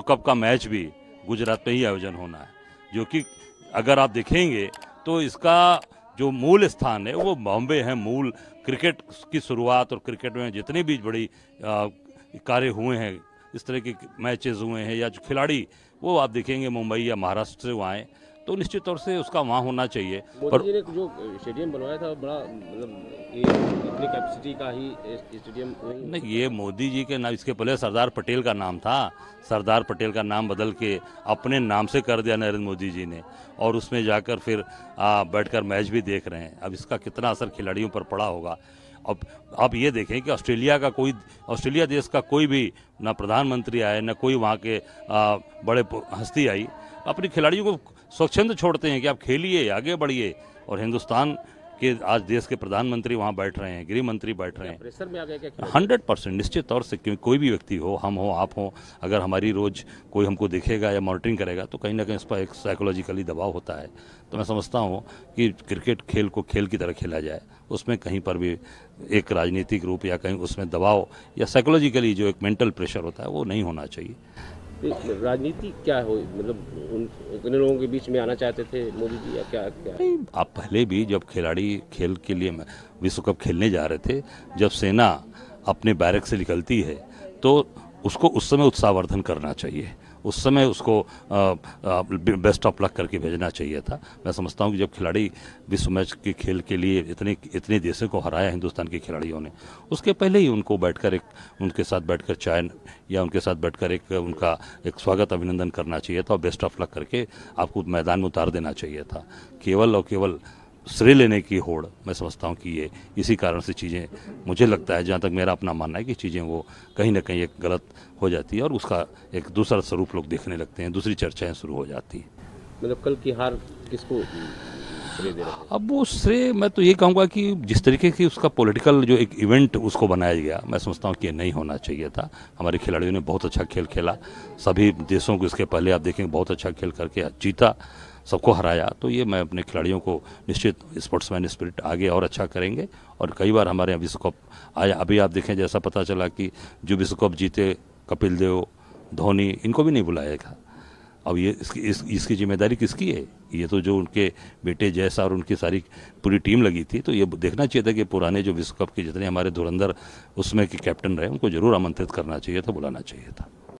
Cup का match भी गुजरात में ही आयोजन होना है, जो कि अगर आप देखेंगे तो इसका जो मूल स्थान है वो बॉम्बे है। मूल क्रिकेट की शुरुआत और क्रिकेट में जितने भी बड़ी कार्य हुए हैं, इस तरह के मैचेस हुए हैं या जो खिलाड़ी, वो आप देखेंगे मुंबई या महाराष्ट्र से वहाँ आए, तो निश्चित तौर से उसका वहाँ होना चाहिए। मोदी जी ने जो स्टेडियम बनवाया था बड़ा मतलब ये इतनी कैपेसिटी का ही स्टेडियम नहीं, ये मोदी जी के नाम, इसके पहले सरदार पटेल का नाम था। सरदार पटेल का नाम बदल के अपने नाम से कर दिया नरेंद्र मोदी जी ने, और उसमें जाकर फिर बैठकर मैच भी देख रहे हैं। अब इसका कितना असर खिलाड़ियों पर पड़ा होगा। अब आप ये देखें कि ऑस्ट्रेलिया देश का कोई भी ना प्रधानमंत्री आए, ना कोई वहाँ के बड़े हस्ती आई, अपने खिलाड़ियों को स्वच्छंद छोड़ते हैं कि आप खेलिए, आगे बढ़िए। और हिंदुस्तान के आज देश के प्रधानमंत्री वहाँ बैठ रहे हैं, गृह मंत्री बैठ रहे हैं। प्रेशर में आ गया क्या? 100% निश्चित तौर से, क्योंकि कोई भी व्यक्ति हो, हम हो आप हो, अगर हमारी रोज कोई हमको देखेगा या मॉनिटरिंग करेगा तो कहीं ना कहीं इस पर एक साइकोलॉजिकली दबाव होता है। तो मैं समझता हूँ कि क्रिकेट खेल को खेल की तरह खेला जाए, उसमें कहीं पर भी एक राजनीतिक रूप या कहीं उसमें दबाव या साइकोलॉजिकली जो एक मेंटल प्रेशर होता है वो नहीं होना चाहिए। राजनीति क्या हो, मतलब उन लोगों के बीच में आना चाहते थे मोदी जी या क्या? नहीं, आप पहले भी जब खिलाड़ी खेल के लिए विश्व कप खेलने जा रहे थे, जब सेना अपने बैरक से निकलती है तो उसको उस समय उत्साहवर्धन करना चाहिए, उस समय उसको बेस्ट ऑफ लक करके भेजना चाहिए था। मैं समझता हूँ कि जब खिलाड़ी विश्व मैच के खेल के लिए इतने देशों को हराया हिंदुस्तान के खिलाड़ियों ने, उसके पहले ही उनको बैठकर उनके साथ बैठकर चाय या उनके साथ बैठकर उनका एक स्वागत अभिनंदन करना चाहिए था और बेस्ट ऑफ लक करके आपको मैदान में उतार देना चाहिए था। केवल और केवल श्रेय लेने की होड़, मैं समझता हूँ कि ये इसी कारण से चीज़ें, मुझे लगता है, जहाँ तक मेरा अपना मानना है कि चीज़ें वो कहीं ना कहीं एक गलत हो जाती है और उसका एक दूसरा स्वरूप लोग देखने लगते हैं, दूसरी चर्चाएं शुरू हो जाती हैं। मतलब कल की हार किसको श्रेय दे रहे हैं? अब वो श्रेय मैं तो ये कहूँगा कि जिस तरीके की उसका पॉलिटिकल जो एक इवेंट उसको बनाया गया, मैं समझता हूँ कि ये नहीं होना चाहिए था। हमारे खिलाड़ियों ने बहुत अच्छा खेल खेला, सभी देशों को इसके पहले आप देखेंगे बहुत अच्छा खेल करके जीता, सबको हराया। तो ये मैं अपने खिलाड़ियों को निश्चित स्पोर्ट्समैन स्पिरिट आगे और अच्छा करेंगे। और कई बार हमारे यहाँ विश्व कप आया, अभी आप देखें जैसा पता चला कि जो विश्व कप जीते कपिल देव, धोनी, इनको भी नहीं बुलाया था। अब ये इसकी जिम्मेदारी किसकी है? ये तो जो उनके बेटे जैसा और उनकी सारी पूरी टीम लगी थी, तो ये देखना चाहिए था कि पुराने जो विश्व कप के जितने हमारे धुरंधर उसमें के कैप्टन रहे उनको जरूर आमंत्रित करना चाहिए था, बुलाना चाहिए था।